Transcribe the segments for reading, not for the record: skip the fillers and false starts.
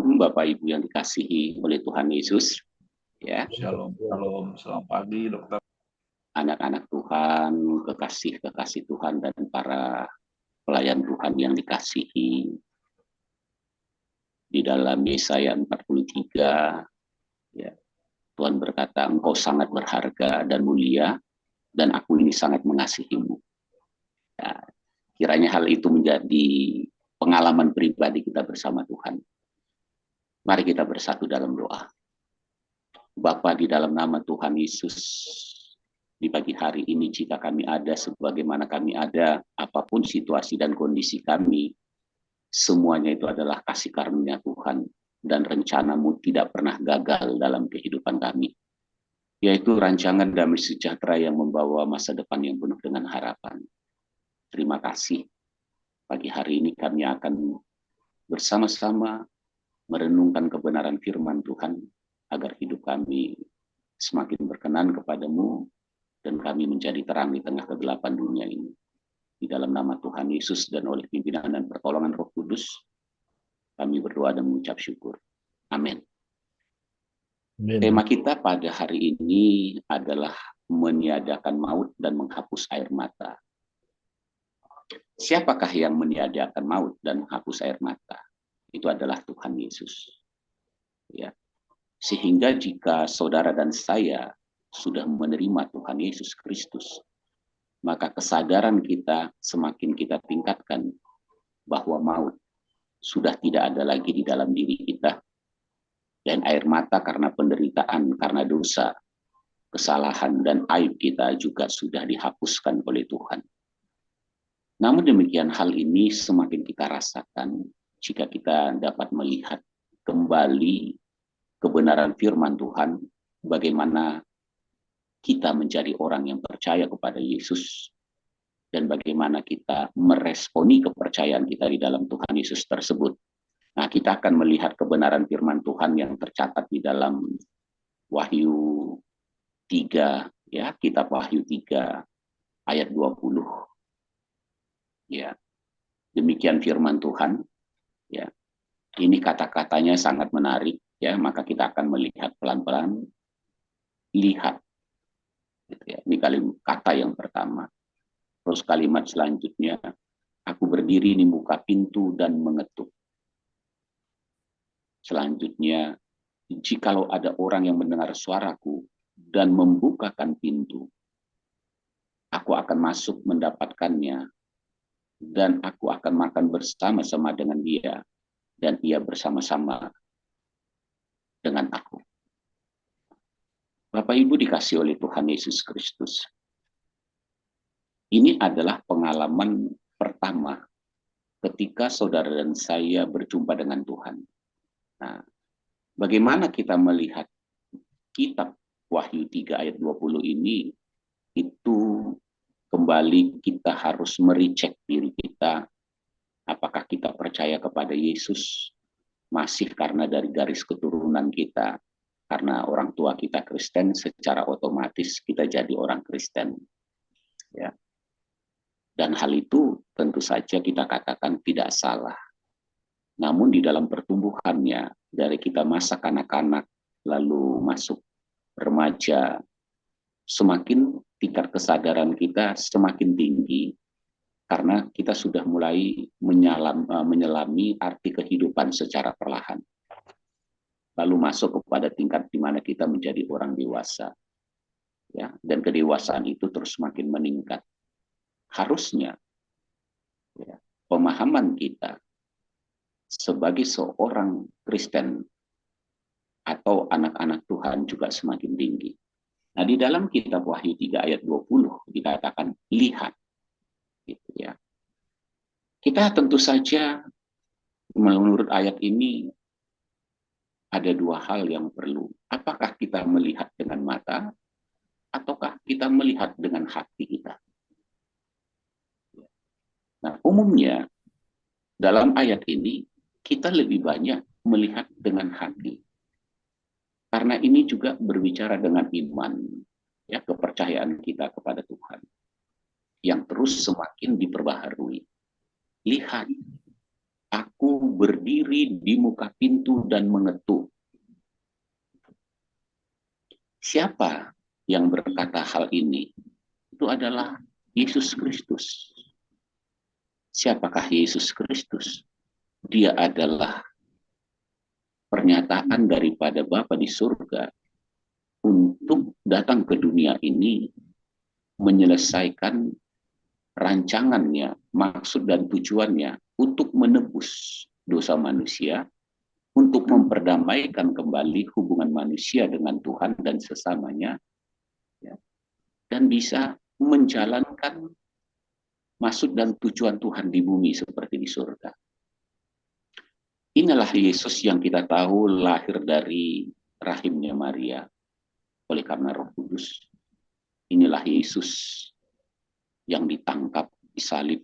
Bapak Ibu yang dikasihi oleh Tuhan Yesus, ya, Shalom, shalom, selamat pagi dokter. anak-anak Tuhan, kekasih-kekasih Tuhan dan para pelayan Tuhan yang dikasihi. Di dalam Yesaya 43, ya, Tuhan berkata, engkau sangat berharga dan mulia, dan aku ini sangat mengasihimu. Ya, kiranya hal itu menjadi pengalaman pribadi kita bersama Tuhan. Mari kita bersatu dalam doa. Bapa, di dalam nama Tuhan Yesus, di pagi hari ini jika kami ada sebagaimana kami ada, apapun situasi dan kondisi kami, semuanya itu adalah kasih karunia Tuhan, dan rencana-Mu tidak pernah gagal dalam kehidupan kami, yaitu rancangan damai sejahtera yang membawa masa depan yang penuh dengan harapan. Terima kasih. Pagi hari ini kami akan bersama-sama merenungkan kebenaran firman Tuhan, agar hidup kami semakin berkenan kepadamu, dan kami menjadi terang di tengah kegelapan dunia ini. Di dalam nama Tuhan Yesus dan oleh pimpinan dan pertolongan Roh Kudus, kami berdoa dan mengucap syukur. Amin. Tema kita pada hari ini adalah meniadakan maut dan menghapus air mata. Siapakah yang meniadakan maut dan menghapus air mata? Itu adalah Tuhan Yesus. Ya. Sehingga jika saudara dan saya sudah menerima Tuhan Yesus Kristus, maka kesadaran kita semakin kita tingkatkan bahwa maut sudah tidak ada lagi di dalam diri kita, dan air mata karena penderitaan, karena dosa, kesalahan, dan aib kita juga sudah dihapuskan oleh Tuhan. Namun demikian hal ini semakin kita rasakan jika kita dapat melihat kembali kebenaran firman Tuhan, bagaimana kita menjadi orang yang percaya kepada Yesus, dan bagaimana kita meresponi kepercayaan kita di dalam Tuhan Yesus tersebut. Nah, kita akan melihat kebenaran firman Tuhan yang tercatat di dalam Wahyu 3, ya, kitab Wahyu 3 ayat 20. Ya. Demikian firman Tuhan, ya. Ini kata-katanya sangat menarik, ya, maka kita akan melihat pelan-pelan. Lihat. Gitu ya. Ini kata yang pertama. Terus kalimat selanjutnya, aku berdiri di muka pintu dan mengetuk. Selanjutnya, jikalau ada orang yang mendengar suaraku dan membukakan pintu, aku akan masuk mendapatkannya, dan aku akan makan bersama-sama dengan dia, dan ia bersama-sama dengan aku. Bapak Ibu dikasih oleh Tuhan Yesus Kristus. Ini adalah pengalaman pertama ketika saudara dan saya berjumpa dengan Tuhan. Nah, bagaimana kita melihat kitab Wahyu 3 ayat 20 ini, itu kembali kita harus merecek diri kita, apakah kita percaya kepada Yesus, masih karena dari garis keturunan kita, karena orang tua kita Kristen, secara otomatis kita jadi orang Kristen. Ya. Dan hal itu tentu saja kita katakan tidak salah. Namun di dalam pertumbuhannya, dari kita masa kanak-kanak, lalu masuk remaja, semakin tingkat kesadaran kita semakin tinggi, karena kita sudah mulai menyelami arti kehidupan secara perlahan. Lalu masuk kepada tingkat di mana kita menjadi orang dewasa. Ya, dan kedewasaan itu terus semakin meningkat. Harusnya ya, pemahaman kita sebagai seorang Kristen atau anak-anak Tuhan juga semakin tinggi. Nah, di dalam kitab Wahyu 3 ayat 20 dikatakan lihat. Gitu ya. Kita tentu saja menurut ayat ini ada dua hal yang perlu. Apakah kita melihat dengan mata ataukah kita melihat dengan hati kita? Nah, umumnya dalam ayat ini kita lebih banyak melihat dengan hati. Karena ini juga berbicara dengan iman, ya, kepercayaan kita kepada Tuhan yang terus semakin diperbaharui. Lihat, Aku berdiri di muka pintu dan mengetuk. Siapa yang berkata hal ini? Itu adalah Yesus Kristus. Siapakah Yesus Kristus? Dia adalah pernyataan daripada Bapa di surga untuk datang ke dunia ini menyelesaikan rancangannya, maksud dan tujuannya untuk menebus dosa manusia, untuk memperdamaikan kembali hubungan manusia dengan Tuhan dan sesamanya, ya, dan bisa menjalankan maksud dan tujuan Tuhan di bumi seperti di surga. Inilah Yesus yang kita tahu lahir dari rahimnya Maria oleh karena Roh Kudus. Inilah Yesus yang ditangkap, disalib,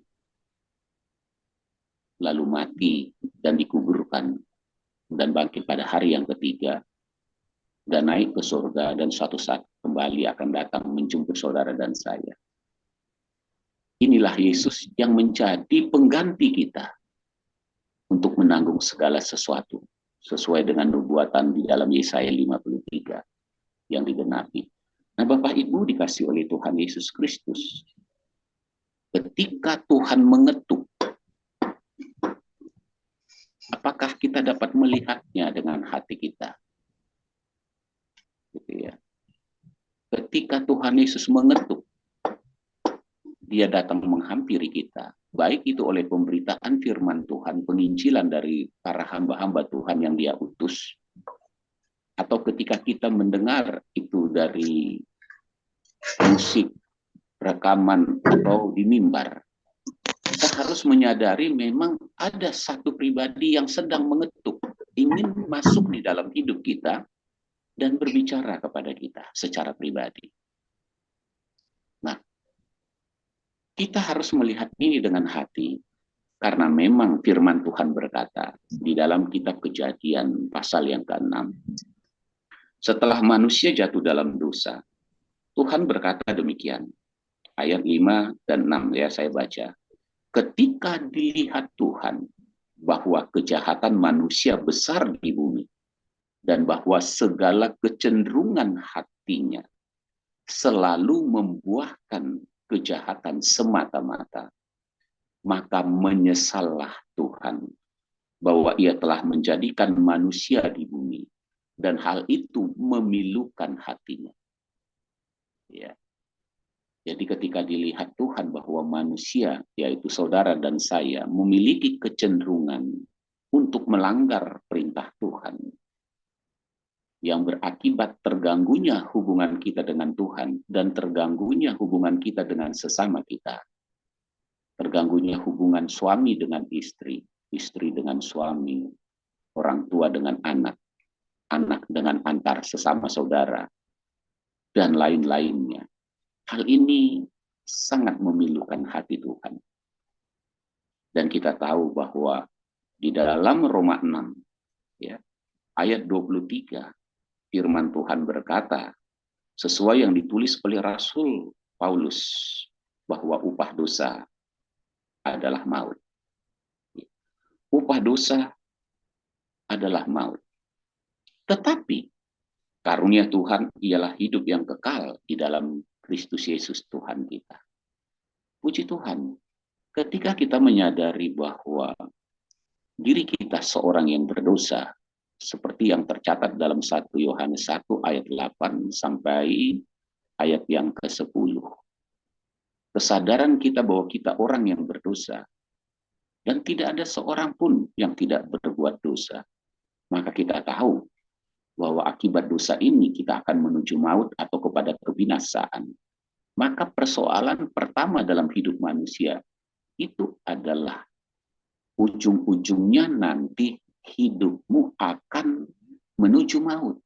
lalu mati dan dikuburkan dan bangkit pada hari yang ketiga dan naik ke surga dan suatu saat kembali akan datang menjemput saudara dan saya. Inilah Yesus yang menjadi pengganti kita untuk menanggung segala sesuatu sesuai dengan nubuatan di dalam Yesaya 53 yang digenapi. Nah, Bapak Ibu dikasih oleh Tuhan Yesus Kristus, ketika Tuhan mengetuk, apakah kita dapat melihatnya dengan hati kita? Gitu ya. Ketika Tuhan Yesus mengetuk, dia datang menghampiri kita, baik itu oleh pemberitaan firman Tuhan, penginjilan dari para hamba-hamba Tuhan yang dia utus, atau ketika kita mendengar itu dari musik, rekaman, atau di mimbar. Kita harus menyadari memang ada satu pribadi yang sedang mengetuk, ingin masuk di dalam hidup kita dan berbicara kepada kita secara pribadi. Nah, kita harus melihat ini dengan hati, karena memang firman Tuhan berkata di dalam kitab Kejadian pasal yang ke-6, setelah manusia jatuh dalam dosa, Tuhan berkata demikian, ayat 5 dan 6 ya saya baca. Ketika dilihat Tuhan bahwa kejahatan manusia besar di bumi dan bahwa segala kecenderungan hatinya selalu membuahkan kejahatan semata-mata, maka menyesallah Tuhan bahwa ia telah menjadikan manusia di bumi dan hal itu memilukan hatinya. Ya. Jadi ketika dilihat Tuhan bahwa manusia, yaitu saudara dan saya, memiliki kecenderungan untuk melanggar perintah Tuhan, yang berakibat terganggunya hubungan kita dengan Tuhan dan terganggunya hubungan kita dengan sesama kita, terganggunya hubungan suami dengan istri, istri dengan suami, orang tua dengan anak, anak dengan antar sesama saudara, dan lain-lainnya. Hal ini sangat memilukan hati Tuhan. Dan kita tahu bahwa di dalam Roma 6, ya, ayat 23, firman Tuhan berkata, sesuai yang ditulis oleh Rasul Paulus, bahwa upah dosa adalah maut. Upah dosa adalah maut. Tetapi karunia Tuhan ialah hidup yang kekal di dalam Kristus Yesus Tuhan kita. Puji Tuhan, ketika kita menyadari bahwa diri kita seorang yang berdosa, seperti yang tercatat dalam 1 Yohanes 1 ayat 8 sampai ayat yang ke-10. Kesadaran kita bahwa kita orang yang berdosa, dan tidak ada seorang pun yang tidak berbuat dosa. Maka kita tahu bahwa akibat dosa ini kita akan menuju maut atau kepada kebinasaan. Maka persoalan pertama dalam hidup manusia itu adalah ujung-ujungnya nanti hidupmu akan menuju maut.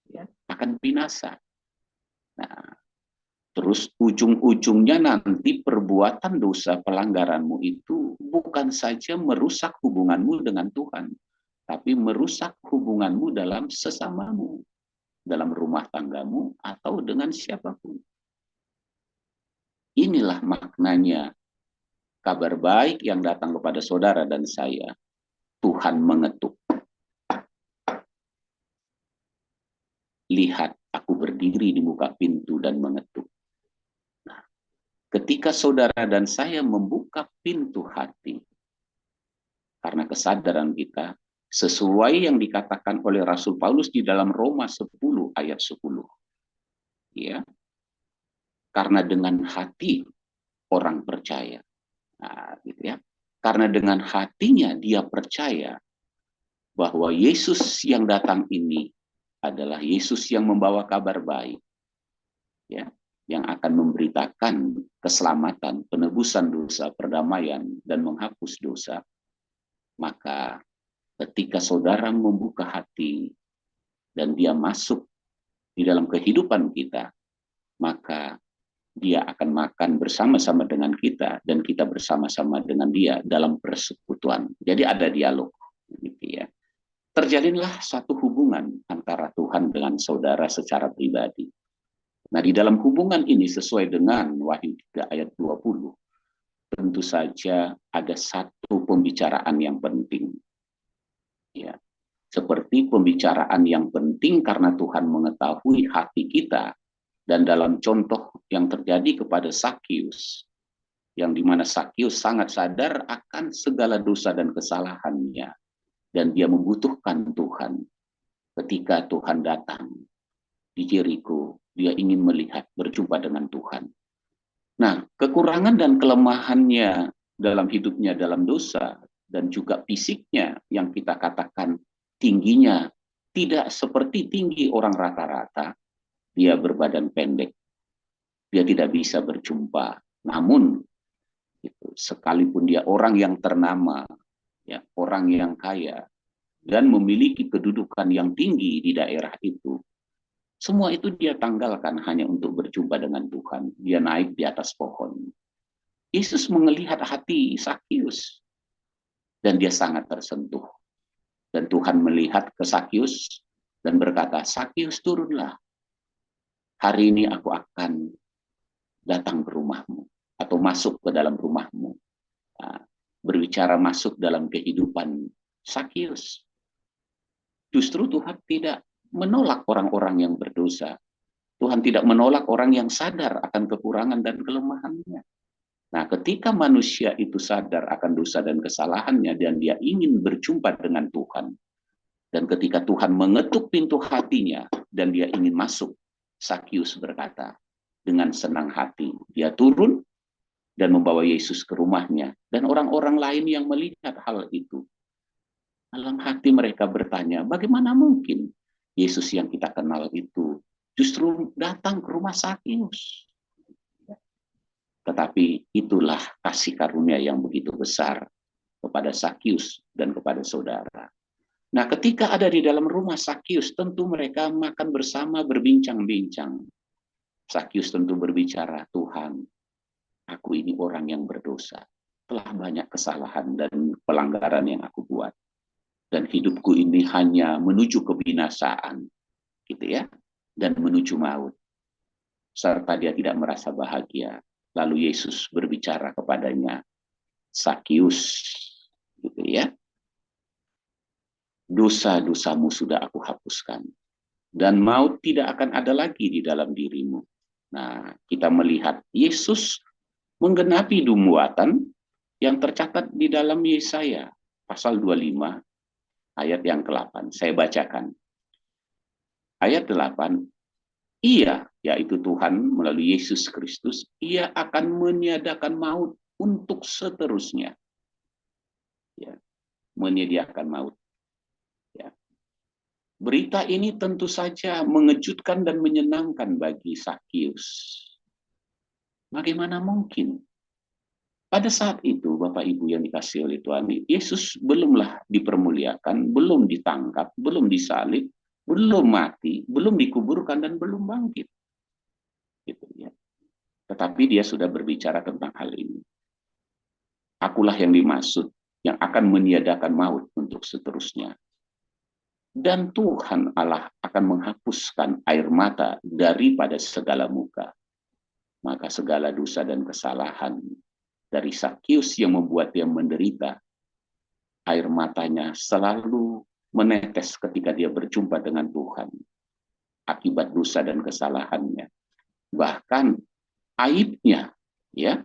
Ya, akan binasa. Nah, terus ujung-ujungnya nanti perbuatan dosa pelanggaranmu itu bukan saja merusak hubunganmu dengan Tuhan, tapi merusak hubunganmu dalam sesamamu, dalam rumah tanggamu, atau dengan siapapun. Inilah maknanya kabar baik yang datang kepada saudara dan saya, Tuhan mengetuk. Lihat, aku berdiri di muka pintu dan mengetuk. Nah, ketika saudara dan saya membuka pintu hati, karena kesadaran kita, sesuai yang dikatakan oleh Rasul Paulus di dalam Roma 10 ayat 10. Ya, karena dengan hati orang percaya. Nah, gitu ya. Karena dengan hatinya dia percaya bahwa Yesus yang datang ini adalah Yesus yang membawa kabar baik, ya, yang akan memberitakan keselamatan, penebusan dosa, perdamaian, dan menghapus dosa. Maka ketika saudara membuka hati dan dia masuk di dalam kehidupan kita, maka dia akan makan bersama-sama dengan kita dan kita bersama-sama dengan dia dalam persekutuan. Jadi ada dialog, gitu ya. Terjalinlah satu hubungan antara Tuhan dengan saudara secara pribadi. Nah, di dalam hubungan ini sesuai dengan Wahyu 3 ayat 20, tentu saja ada satu pembicaraan yang penting. Ya, seperti pembicaraan yang penting karena Tuhan mengetahui hati kita. Dan dalam contoh yang terjadi kepada Sakius, yang dimana Sakius sangat sadar akan segala dosa dan kesalahannya, dan dia membutuhkan Tuhan. Ketika Tuhan datang di Jericho, dia ingin melihat, berjumpa dengan Tuhan. Nah, kekurangan dan kelemahannya dalam hidupnya dalam dosa, dan juga fisiknya yang kita katakan tingginya tidak seperti tinggi orang rata-rata. Dia berbadan pendek, dia tidak bisa berjumpa. Namun, sekalipun dia orang yang ternama, ya, orang yang kaya, dan memiliki kedudukan yang tinggi di daerah itu, semua itu dia tanggalkan hanya untuk berjumpa dengan Tuhan. Dia naik di atas pohon. Yesus melihat hati Sakius, dan dia sangat tersentuh. Dan Tuhan melihat ke Sakius dan berkata, Sakius, turunlah. Hari ini aku akan datang ke rumahmu atau masuk ke dalam rumahmu. Nah, berbicara masuk dalam kehidupan Sakius. Justru Tuhan tidak menolak orang-orang yang berdosa. Tuhan tidak menolak orang yang sadar akan kekurangan dan kelemahannya. Nah, ketika manusia itu sadar akan dosa dan kesalahannya dan dia ingin berjumpa dengan Tuhan, dan ketika Tuhan mengetuk pintu hatinya dan dia ingin masuk, Sakius berkata, dengan senang hati, dia turun dan membawa Yesus ke rumahnya. Dan orang-orang lain yang melihat hal itu, dalam hati mereka bertanya, bagaimana mungkin Yesus yang kita kenal itu justru datang ke rumah Sakius? Tetapi itulah kasih karunia yang begitu besar kepada Sakius dan kepada saudara. Nah, ketika ada di dalam rumah Sakius, tentu mereka makan bersama, berbincang-bincang. Sakius tentu berbicara, Tuhan, aku ini orang yang berdosa. Telah banyak kesalahan dan pelanggaran yang aku buat. Dan hidupku ini hanya menuju kebinasaan, gitu ya, dan menuju maut. Serta dia tidak merasa bahagia. Lalu Yesus berbicara kepadanya, Sakius, gitu ya, dosa-dosamu sudah aku hapuskan, dan maut tidak akan ada lagi di dalam dirimu. Nah, kita melihat Yesus menggenapi nubuatan yang tercatat di dalam Yesaya pasal 25 ayat yang ke-8. Saya bacakan. Ayat 8, Ia, yaitu Tuhan melalui Yesus Kristus, Ia akan meniadakan maut untuk seterusnya. Ya, menyediakan maut. Ya. Berita ini tentu saja mengejutkan dan menyenangkan bagi Sakius. Bagaimana mungkin? Pada saat itu, Bapak Ibu yang dikasihi oleh Tuhan, Yesus belumlah dipermuliakan, belum ditangkap, belum disalib, belum mati, belum dikuburkan, dan belum bangkit. Gitu ya. Tetapi dia sudah berbicara tentang hal ini. Akulah yang dimaksud, yang akan meniadakan maut untuk seterusnya. Dan Tuhan Allah akan menghapuskan air mata daripada segala muka. Maka segala dosa dan kesalahan dari Sakius yang membuat dia menderita, air matanya selalu menetes ketika dia berjumpa dengan Tuhan akibat dosa dan kesalahannya. Bahkan aibnya, ya,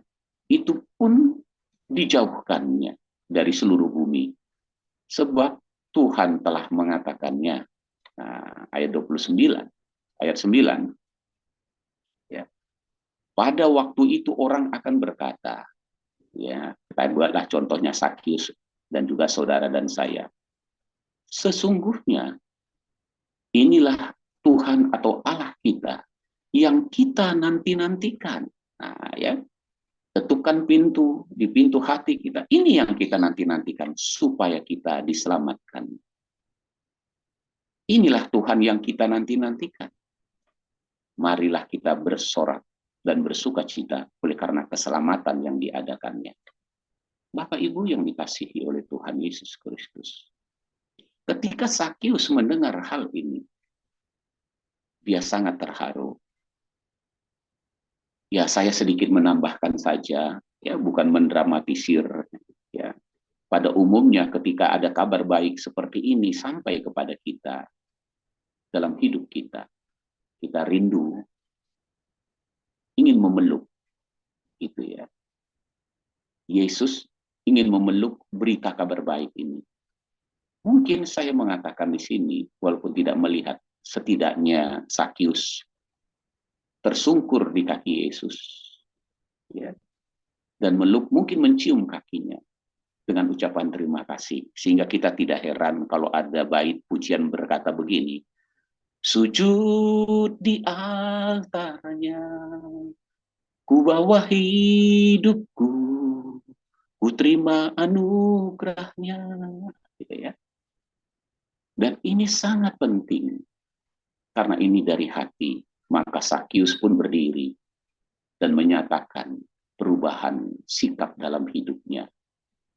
itu pun dijauhkannya dari seluruh bumi. Sebab Tuhan telah mengatakannya. Nah, ayat 29, ayat 9. Ya. Pada waktu itu orang akan berkata, ya, kita buatlah contohnya Sakius dan juga saudara dan saya. Sesungguhnya inilah Tuhan atau Allah kita yang kita nanti-nantikan. Nah, ya, ketukan pintu di pintu hati kita. Ini yang kita nanti-nantikan supaya kita diselamatkan. Inilah Tuhan yang kita nanti-nantikan. Marilah kita bersorak dan bersuka cita oleh karena keselamatan yang diadakannya. Bapak Ibu yang dikasihi oleh Tuhan Yesus Kristus. Ketika Sakius mendengar hal ini, dia sangat terharu. Ya, saya sedikit menambahkan saja, ya, bukan mendramatisir. Ya, pada umumnya ketika ada kabar baik seperti ini sampai kepada kita dalam hidup kita, kita rindu, ingin memeluk, gitu ya. Yesus ingin memeluk berita kabar baik ini. Mungkin saya mengatakan di sini, walaupun tidak melihat, setidaknya Sakius tersungkur di kaki Yesus, ya, dan mungkin mencium kakinya dengan ucapan terima kasih, sehingga kita tidak heran kalau ada bait pujian berkata begini, sujud di altarnya, ku bawa hidupku, ku terima anugerahnya, gitu ya. Dan ini sangat penting, karena ini dari hati. Maka Sakius pun berdiri dan menyatakan perubahan sikap dalam hidupnya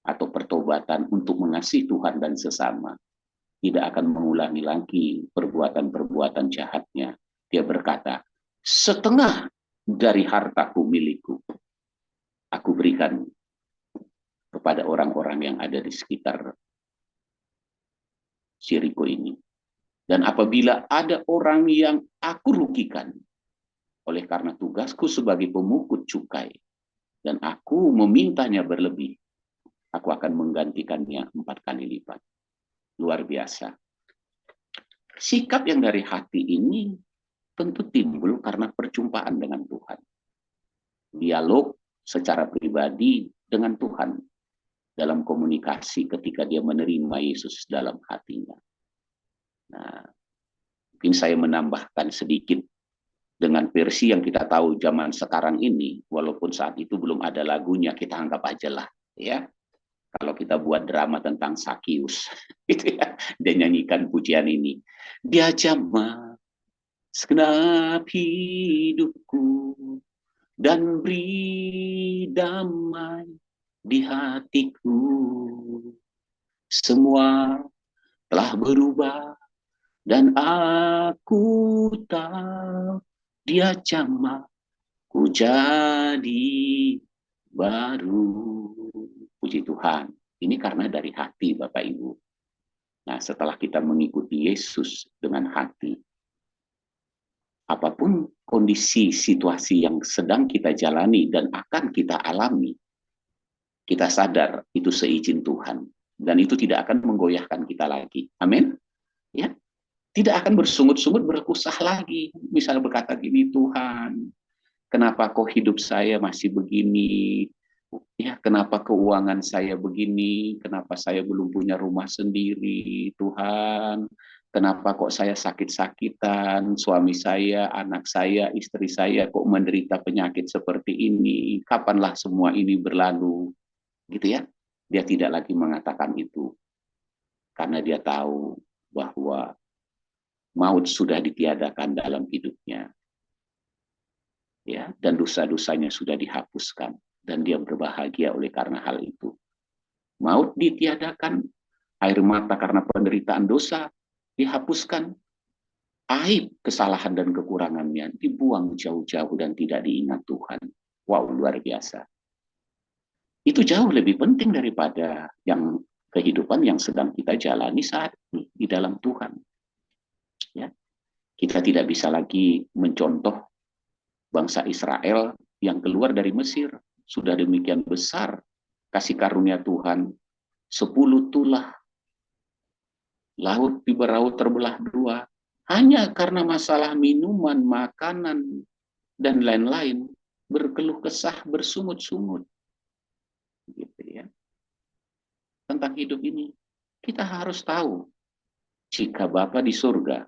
atau pertobatan untuk mengasihi Tuhan dan sesama. Tidak akan mengulangi lagi perbuatan-perbuatan jahatnya. Dia berkata, setengah dari hartaku milikku, aku berikan kepada orang-orang yang ada di sekitar Yeriko ini. Dan apabila ada orang yang aku rugikan, oleh karena tugasku sebagai pemungut cukai, dan aku memintanya berlebih, aku akan menggantikannya 4 kali lipat. Luar biasa. Sikap yang dari hati ini tentu timbul karena perjumpaan dengan Tuhan. Dialog secara pribadi dengan Tuhan dalam komunikasi ketika dia menerima Yesus dalam hatinya. Nah, mungkin saya menambahkan sedikit dengan versi yang kita tahu zaman sekarang ini, walaupun saat itu belum ada lagunya, kita anggap aja lah, ya. Kalau kita buat drama tentang Sakius, gitu ya, dia nyanyikan pujian ini. Dia jamah segenap hidupku dan beri damai di hatiku. Semua telah berubah dan aku tahu dia jamah ku jadi baru. Puji Tuhan. Ini karena dari hati Bapak Ibu. Nah, setelah kita mengikuti Yesus dengan hati, apapun kondisi situasi yang sedang kita jalani dan akan kita alami, kita sadar itu seizin Tuhan. Dan itu tidak akan menggoyahkan kita lagi. Amin. Ya, tidak akan bersungut-sungut berkusah lagi. Misalnya berkata gini, Tuhan, kenapa kok hidup saya masih begini? Ya, kenapa keuangan saya begini? Kenapa saya belum punya rumah sendiri? Tuhan, kenapa kok saya sakit-sakitan? Suami saya, anak saya, istri saya kok menderita penyakit seperti ini? Kapanlah semua ini berlalu? Gitu ya. Dia tidak lagi mengatakan itu. Karena dia tahu bahwa maut sudah ditiadakan dalam hidupnya. Ya, dan dosa-dosanya sudah dihapuskan. Dan dia berbahagia oleh karena hal itu. Maut ditiadakan, air mata karena penderitaan dosa dihapuskan, aib, kesalahan dan kekurangannya dibuang jauh-jauh dan tidak diingat Tuhan. Wow, luar biasa. Itu jauh lebih penting daripada yang kehidupan yang sedang kita jalani saat ini di dalam Tuhan. Ya, kita tidak bisa lagi mencontoh bangsa Israel yang keluar dari Mesir. Sudah demikian besar kasih karunia Tuhan, 10 tulah, laut di beraut terbelah dua, hanya karena masalah minuman, makanan, dan lain-lain, berkeluh kesah, bersungut-sungut. Gitu ya. Tentang hidup ini, kita harus tahu, jika Bapa di surga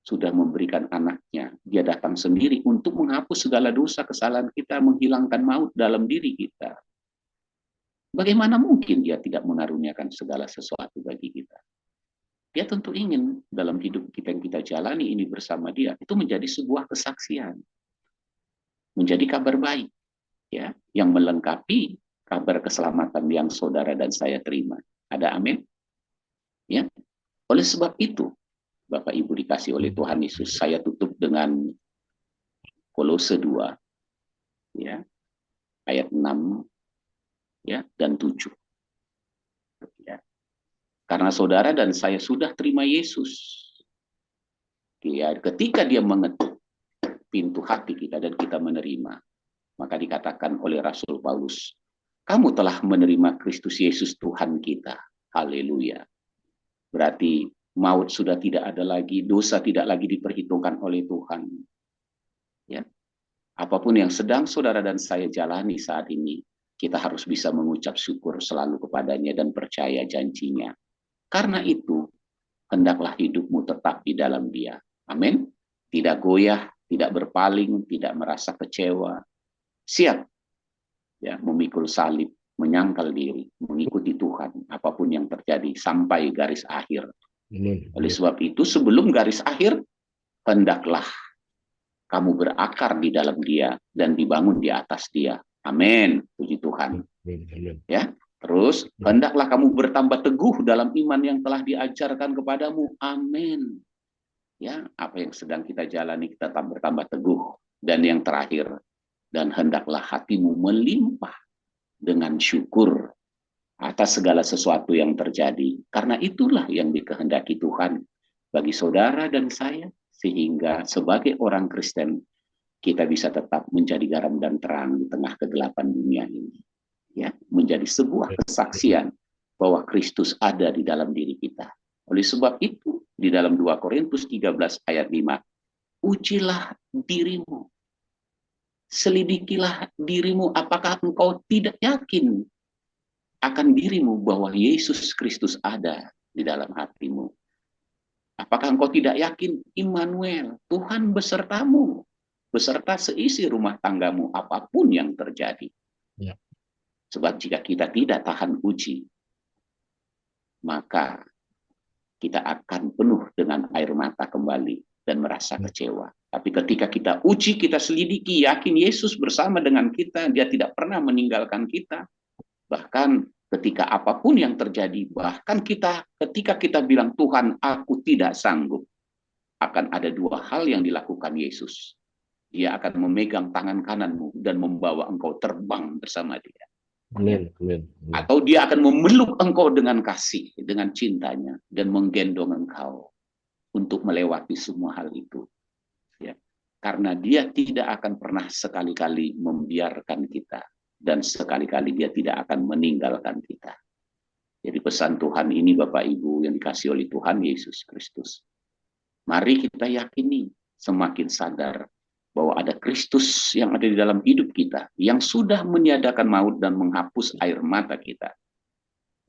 sudah memberikan anaknya, dia datang sendiri untuk menghapus segala dosa kesalahan kita, menghilangkan maut dalam diri kita. Bagaimana mungkin dia tidak mengaruniakan segala sesuatu bagi kita? Dia tentu ingin dalam hidup kita yang kita jalani ini bersama dia, itu menjadi sebuah kesaksian, menjadi kabar baik, ya, yang melengkapi kabar keselamatan yang saudara dan saya terima. Ada amin? Ya. Oleh sebab itu, Bapak Ibu dikasih oleh Tuhan Yesus, saya tutup dengan Kolose 2, ya, ayat 6, ya, dan 7. Ya. Karena saudara dan saya sudah terima Yesus, ya, ketika dia mengetuk pintu hati kita dan kita menerima, maka dikatakan oleh Rasul Paulus, kamu telah menerima Kristus Yesus Tuhan kita. Haleluya. Berarti maut sudah tidak ada lagi, dosa tidak lagi diperhitungkan oleh Tuhan. Ya. Apapun yang sedang saudara dan saya jalani saat ini, kita harus bisa mengucap syukur selalu kepadanya dan percaya janjinya. Karena itu, hendaklah hidupmu tetap di dalam Dia. Amin. Tidak goyah, tidak berpaling, tidak merasa kecewa. Siap, ya, memikul salib, menyangkal diri, mengikuti Tuhan, apapun yang terjadi sampai garis akhir. Oleh sebab itu, sebelum garis akhir, hendaklah kamu berakar di dalam Dia dan dibangun di atas Dia. Amin. Puji Tuhan. Ya. Terus, hendaklah kamu bertambah teguh dalam iman yang telah diajarkan kepadamu. Amin. Ya, apa yang sedang kita jalani, kita tetap bertambah teguh. Dan yang terakhir, dan hendaklah hatimu melimpah dengan syukur atas segala sesuatu yang terjadi. Karena itulah yang dikehendaki Tuhan bagi saudara dan saya, sehingga sebagai orang Kristen, kita bisa tetap menjadi garam dan terang di tengah kegelapan dunia ini. Ya, menjadi sebuah kesaksian bahwa Kristus ada di dalam diri kita. Oleh sebab itu, di dalam 2 Korintus 13 ayat 5, ujilah dirimu, selidikilah dirimu, apakah engkau tidak yakin akan dirimu bahwa Yesus Kristus ada di dalam hatimu? Apakah engkau tidak yakin, Immanuel, Tuhan besertamu, beserta seisi rumah tanggamu, apapun yang terjadi? Ya. Sebab jika kita tidak tahan uji, maka kita akan penuh dengan air mata kembali dan merasa kecewa. Tapi ketika kita uji, kita selidiki, yakin Yesus bersama dengan kita, Dia tidak pernah meninggalkan kita. Bahkan ketika apapun yang terjadi, bahkan ketika kita bilang, Tuhan, aku tidak sanggup, akan ada dua hal yang dilakukan Yesus. Dia akan memegang tangan kananmu dan membawa engkau terbang bersama Dia. Amin. Atau Dia akan memeluk engkau dengan kasih, dengan cintanya, dan menggendong engkau untuk melewati semua hal itu. Ya. Karena Dia tidak akan pernah sekali-kali membiarkan kita, dan sekali-kali Dia tidak akan meninggalkan kita. Jadi pesan Tuhan ini, Bapak Ibu yang dikasih oleh Tuhan Yesus Kristus, mari kita yakini, semakin sadar bahwa ada Kristus yang ada di dalam hidup kita, yang sudah meniadakan maut dan menghapus air mata kita.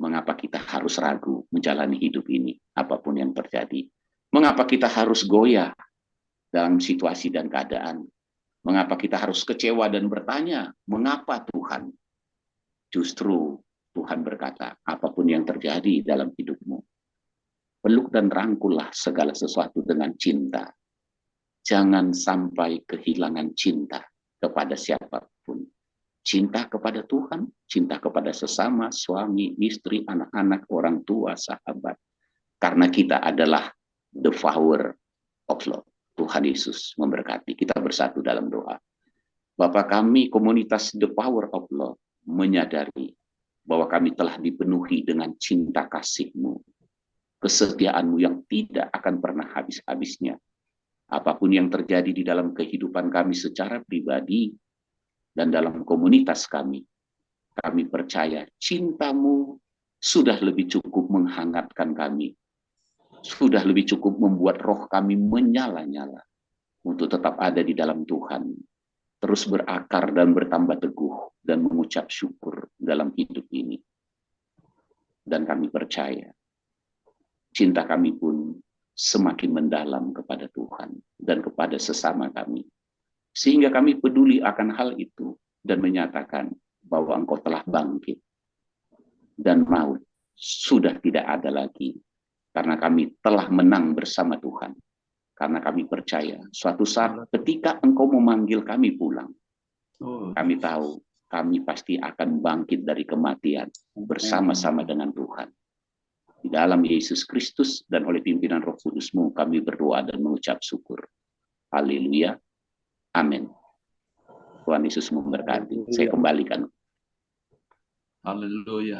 Mengapa kita harus ragu menjalani hidup ini, apapun yang terjadi? Mengapa kita harus goyah dalam situasi dan keadaan? Mengapa kita harus kecewa dan bertanya, mengapa Tuhan? Justru Tuhan berkata, apapun yang terjadi dalam hidupmu, peluk dan rangkullah segala sesuatu dengan cinta. Jangan sampai kehilangan cinta kepada siapapun. Cinta kepada Tuhan, cinta kepada sesama, suami, istri, anak-anak, orang tua, sahabat. Karena kita adalah the power of love. Tuhan Yesus memberkati. Kita bersatu dalam doa. Bapa kami, komunitas the power of love, menyadari bahwa kami telah dipenuhi dengan cinta kasih-Mu, kesetiaan-Mu yang tidak akan pernah habis-habisnya. Apapun yang terjadi di dalam kehidupan kami secara pribadi dan dalam komunitas kami percaya cinta-Mu sudah lebih cukup menghangatkan kami, sudah lebih cukup membuat roh kami menyala-nyala untuk tetap ada di dalam Tuhan, terus berakar dan bertambah teguh dan mengucap syukur dalam hidup ini. Dan kami percaya cinta kami pun semakin mendalam kepada Tuhan dan kepada sesama kami, sehingga kami peduli akan hal itu dan menyatakan bahwa Engkau telah bangkit dan maut sudah tidak ada lagi, karena kami telah menang bersama Tuhan. Karena kami percaya suatu saat ketika Engkau memanggil kami pulang, kami tahu kami pasti akan bangkit dari kematian bersama-sama dengan Tuhan. Di dalam Yesus Kristus dan oleh pimpinan Roh Kudus-Mu kami berdoa dan mengucap syukur. Haleluya. Amin. Tuhan Yesus memberkati. Saya kembalikan. Haleluya.